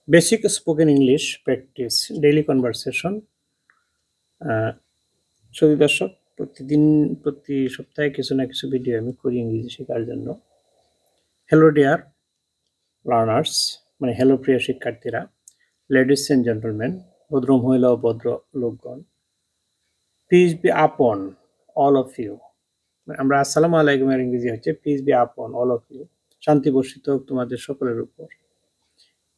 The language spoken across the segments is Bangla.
Basic spoken English practice, daily conversation. সুধী দর্শক, প্রতি সপ্তাহে কিছু না কিছু ভিডিও আমি করি ইংরেজি শেখার জন্য। হ্যালো ডিয়ার লার্নার্স, মানে হ্যালো প্রিয় শিক্ষার্থীরা, লেডিস এন্ড জেন্টলম্যান, ভদ্র মহিলা ও ভদ্র লোকগণ, peace be upon all of you. আমরা আসসালামু আলাইকুমের ইংরেজি হচ্ছে peace be upon all of you, শান্তি বর্ষিত হোক তোমাদের সকলের উপর।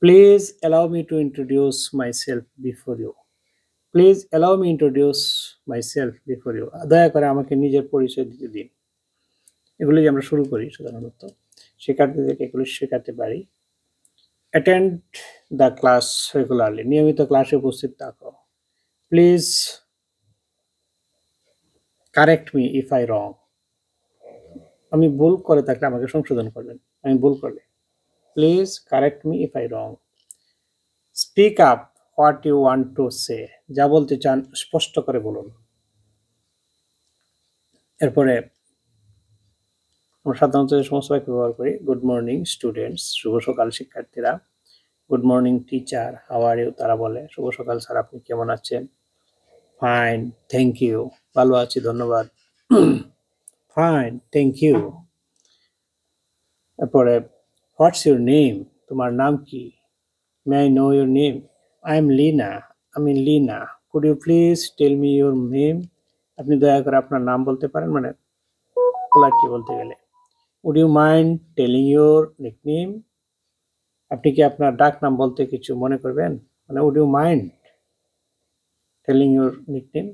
Please allow me to introduce myself before you. Please allow me introduce myself before you. দয়া করে আমাকে নিজের পরিচয় দিতে দিন। এগুলি আমরা শুরু করি সাধারণত, শিক্ষার্থীদেরকে এগুলি শেখাতে পারি। অ্যাটেন্ড দ্য ক্লাস রেগুলারলি, নিয়মিত ক্লাসে উপস্থিত থাকো। Please correct me if I wrong, আমি ভুল করে থাকলে আমাকে সংশোধন করবেন আমি ভুল করলে। Please correct me if I wrong. Speak up what you want to say, যা বলতে চান স্পষ্ট করে বলুন। এরপরে আমরা সাধারণত যে সমস্ত বাক্য ব্যবহার করি, গুড মর্নিং স্টুডেন্টস, শুভ সকাল শিক্ষার্থীরা। Good morning teacher, how are you, তারা বলে। শুভ সকাল স্যার, আপনি কেমন আছেন? ফাইন থ্যাংক ইউ, ভালো আছি ধন্যবাদ। Fine thank you. এরপরে হোয়াটস ইউর নেম, তোমার নাম কি? May I know your name? I am Lina, আমি Lina. Could you please tell me your name, আপনি দয়া করে আপনার নাম বলতে পারেন, মানে পোলাইটলি বলতে গেলে। Would you mind telling your nickname, আপনি কি আপনার ডাক নাম বলতে কিছু মনে করবেন, মানে would you mind telling your nickname.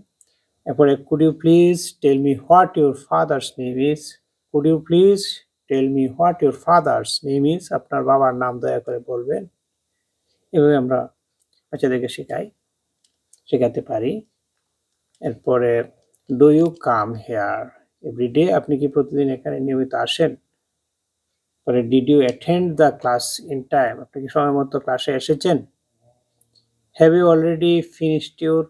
এরপরে could you please tell me what your father's name is, could you please tell me what your father's name is, আপনার বাবার নাম দয়া করে বলবেন। এভাবে আমরা বাচ্চাদেরকে শেখাতে পারি। এরপরে do you come here everyday, আপনি কি প্রতিদিন এখানে নিয়মিত আসেন? পরে did you attend the class in time, আপনি কি সময় মতো ক্লাসে এসেছেন? Have you already finished your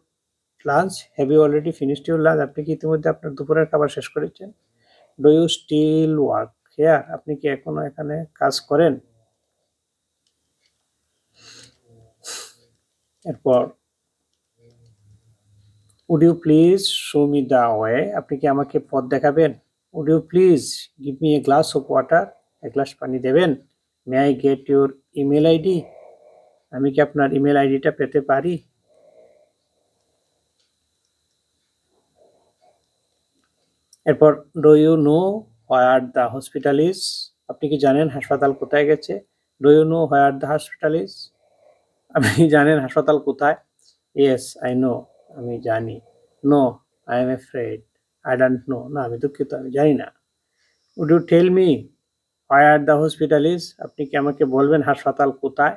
lunch, have you already finished your lunch, আপনি কি ইতিমধ্যে আপনার দুপুরের খাবার শেষ করেছেন? Do you still work here, আপনি কি এখনো এখানে কাজ করেন? এরপর would you please show me the way, আপনি কি আমাকে পথ দেখাবেন? Would you please give me a glass of water, এক গ্লাস পানি দেবেন? May I get your email ID, আমি কি আপনার ইমেল আইডিটা পেতে পারি? এরপর do you know where the hospital is, আপনি কি জানেন হাসপাতাল কোথায় গেছে? Do you know where the hospital is, আপনি জানেন হাসপাতাল কোথায়? ইয়েস আই নো, আমি জানি। No I am afraid, I don't know, না আমি দুঃখিত আমি জানি না। Would you tell me where the hospital is, আপনি কি আমাকে বলবেন হাসপাতাল কোথায়?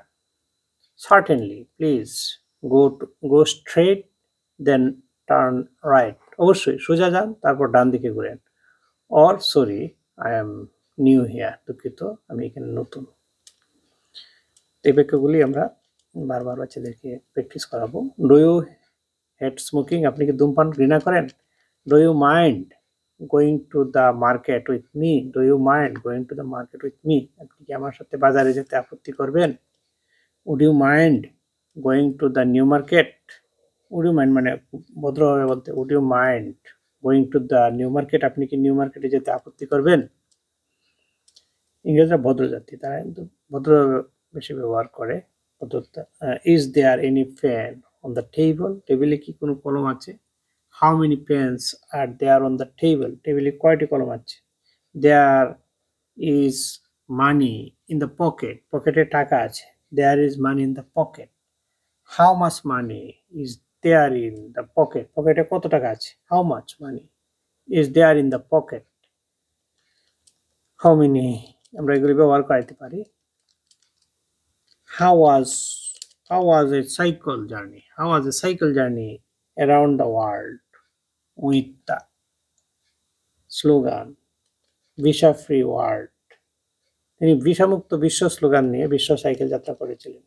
Certainly please go straight then turn right, অবশ্যই সোজা যান তারপর ডান দিকে ঘুরেন। Or sorry I am new here, দুঃখিত আমি এখানে নতুন। এই বাক্যগুলি আমরা বারবার বাচ্চাদেরকে প্র্যাকটিস করাবো। ডু ইউ হেট স্মোকিং, আপনি কি ধূমপান ঘৃণা করেন? Do you mind going to the market with me, do you mind going to the market with me, আপনি কি আমার সাথে বাজারে যেতে আপত্তি করবেন? Would you mind going to the new market, would you mind মানে ভদ্রভাবে বলতে, would you mind going to the new market, আপনি কি নিউ মার্কেটে যেতে আপত্তি করবেন? ইংরেজরা ভদ্র জাতি, তারা কিন্তু ভদ্রভাবে বেশি ব্যবহার করে ভদ্রতা। Is there any pen on the table, টেবিলে কি কোনো কলম আছে? How many pens are there on the table, টেবিলে কয়টি কলম আছে? There is money in the pocket, পকেটে টাকা আছে। There is money in the pocket. How much money is there in the pocket, পকেটে কত টাকা আছে? How much money is there in the pocket. How many, আমরা এগুলি ব্যবহার করাইতে পারি। How was a cycle journey? How was a cycle journey around the world with the slogan Visa Free World? তিনি ভিসামুক্ত বিশ্ব স্লোগান নিয়ে বিশ্ব সাইকেল যাত্রা করেছিলেন।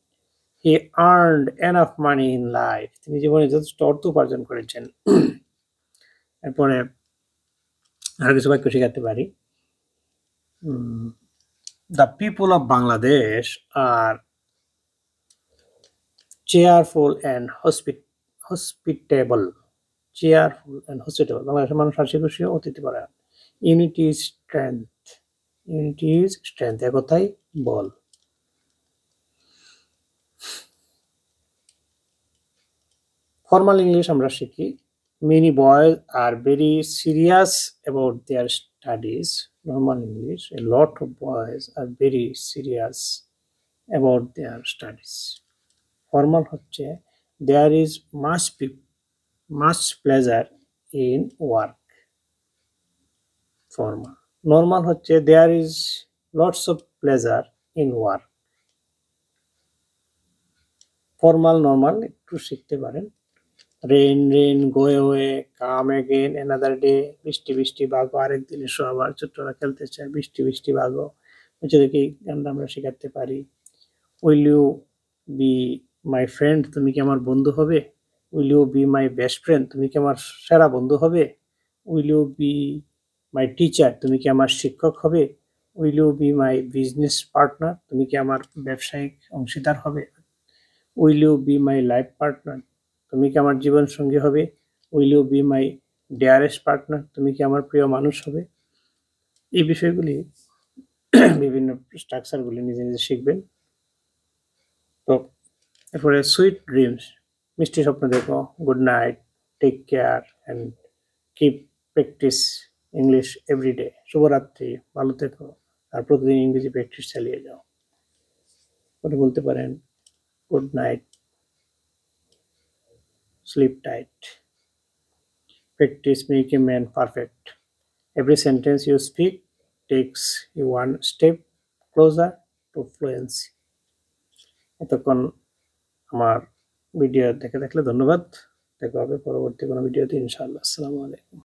He earned enough money in life, তিনি জীবনে যথেষ্ট অর্থ উপার্জন করেছেন। এরপরে আরো কিছু বাক্য শেখাতে পারি। The people of Bangladesh are cheerful and hospitable. Cheerful and hospitable, বাংলাদেশের মানুষ হাসি খুশি ও অতিথিপরায়ণ। Unity is strength. Unity is strength, একতাই বল। ফর্মাল ইংলিশ আমরা শিখি। Many boys are very serious about their studies. Normal English, a lot of boys are very serious about their studies. Formal হচ্ছে there is much pleasure in work. Formal. Normal হচ্ছে there is lots of pleasure in work. Formal normal একটু শিখতে পারেন। Rain, rain, go away, come again, another day. বৃষ্টি বৃষ্টি ভাগো, আরেকদিন এসো আবার, ছোট্টরা খেলতে চায়, বৃষ্টি বৃষ্টি ভাগো। বাচ্চাদেরকে এই গানটা আমরা শেখাতে পারি। Will you be my friend, তুমি কি আমার বন্ধু হবে? Will you be my best friend, তুমি কি আমার সেরা বন্ধু হবে? Will you be my teacher, তুমি কি আমার শিক্ষক হবে? Will you be my business partner, তুমি কি আমার ব্যবসায়িক অংশীদার হবে? Will you be my life partner, তুমি কি আমার জীবন সঙ্গী হবে? Will you be my dearest partner, তুমি কি আমার প্রিয় মানুষ হবে? এই বিষয়গুলি বিভিন্ন স্ট্রাকচারগুলি নিজে নিজে শিখবেন। তো এরপরে সুইট ড্রিমস, মিষ্টি স্বপ্ন দেখো। Good night, take care and keep practice English everyday. শুভরাত্রি, ভালো থেকো, আর প্রতিদিন ইংরেজি প্র্যাকটিস চালিয়ে যাও। পরে বলতে পারেন good night, sleep tight. Practice make a man perfect. Every sentence you speak takes you one step closer to fluency. এতক্ষণ আমার ভিডিও দেখে থাকলে ধন্যবাদ। দেখা হবে পরবর্তী কোনো ভিডিওতে ইনশাআল্লাহ। আসসালামু আলাইকুম।